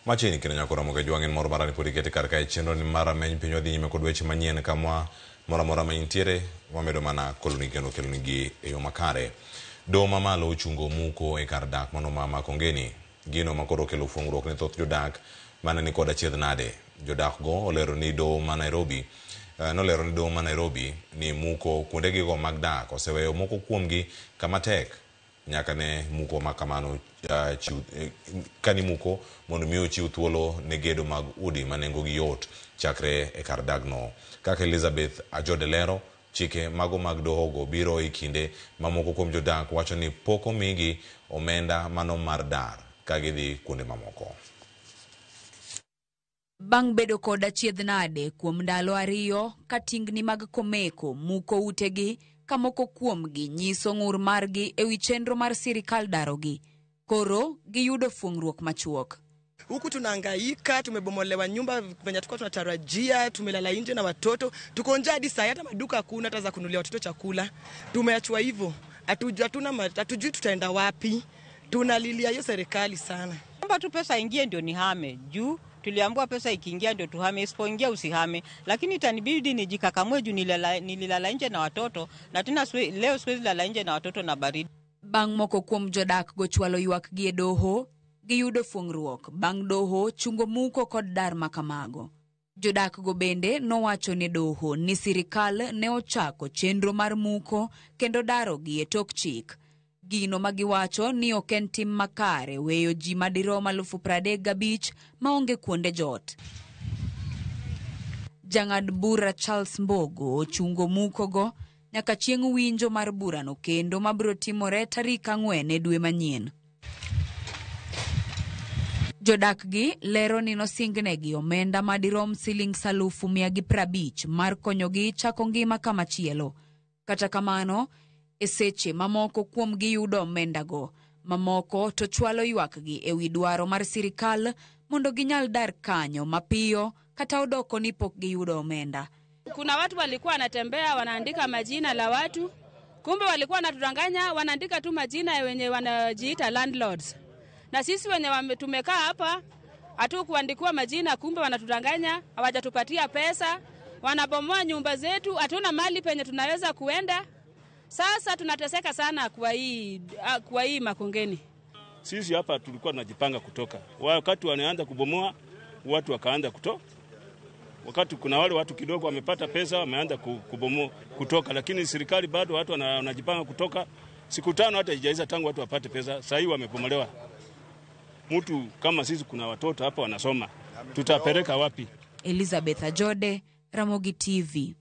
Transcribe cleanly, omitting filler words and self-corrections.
Machini kina nyakura muke juangin moro marani pudi keti karka chenro ni mara menyi pinyo di nyime kodweche manyien kamwa mora maintiere wamedo mana koloni keno kelonigi eyo makare. Do mamalo uchungo muko e kar dak mano mama kongeni gino makoro kelo fungruok ne thoth jodak mana ni koda chiedh nade. Jodak go olero ni do ma Nairobi nolero ni do ma Nairobi ni muko kuonde gigo mag dak oseweyo moko kuomgi kama tek nyaka ne muko makamano kani muko mondo miyo chiw thuolo ne gedo mag udi manengo gi yot chakre e kar dagno. Kaka Elizabeth Ajodelero, chike mago mag dohogo biro e kinde mamoko kuom jodak wacho ni poko migi omenda mano mar dar kagidhi kuonde mamoko. Bang' bedo koda chiedh nade kuom ndalo ariyo ka tingni mag komeko muko utegi kamoko kuomgi nyiso ng'ur margi ewi chenro mar sirikal darogi. Koro giyudo fungruok machuok. Huku tunahangaika, tumebomolewa nyumba venye tulikuwa tunatarajia, tumelala nje na watoto, tuko njaa hadi saa hata maduka hakuna hata za kununulia watoto chakula. Tumeachwa hivyo. Hatujui tutaenda wapi. Tunalilia hiyo serikali sana. Kwamba tu pesa ingie ndio nihame. Juu tuliambiwa pesa ikiingia ndio tuhame, isipoingia usihame. Lakini itanibidi nijikakamue juu nililala nje na watoto na tena leo siwezi lala nje na watoto na baridi. Bang' moko kuom jodak gochwalo ywak gi e doho, giyudo fungruok bang' doho chungo muko kod dar makamago. Jodak go bende nowacho ne doho ni sirikal ne ochako chenro mar muko kendo daro gi e tok chik. Gino magiwacho ni ok en tim makare weyo ji madirom 35,000 maonge kuonde jot. Jang'ad bura Charles Mbogo ochungo muko go nyaka chieng' winjo mar burano kendo mabiro timore tarik 4 dwe manyien. Jodak gi lero ni nosingnegi omenda madirom Sh150,000 mar konyogi chako ngima kamachielo. Kata kamano, e seche mamoko kuom giyudo omenda go, mamoko to chwalo ywak gi ewi dwaro mar sirikal mondo ginyal dar kanyo mapiyo kata odoko ni pok giyudo omenda. Kuna watu walikuwa wanatembea wanaandika majina la watu, kumbe walikuwa wanatudanganya, wanaandika tu majina ya wenye wanajiita landlords. Na sisi wenye tumekaa hapa hatu kuandikwa majina, kumbe wanatudanganya, hawajatupatia pesa, wanabomoa nyumba zetu, hatuna mali penye tunaweza kuenda. Sasa tunateseka sana kwa hii Makongeni. Sisi hapa tulikuwa tunajipanga kutoka. Wakati wanaanza kubomoa, watu wakaanza kutoka. Wakati kuna wale watu kidogo wamepata pesa, wameanza kubomoa kutoka, lakini serikali bado watu wanajipanga kutoka. Siku 5 hata haijaiza tangu watu wapate pesa, sasa hivi wamebomolewa. Mtu kama sisi kuna watoto hapa wanasoma. Tutapeleka wapi? Elizabeth Ajode, Ramogi TV.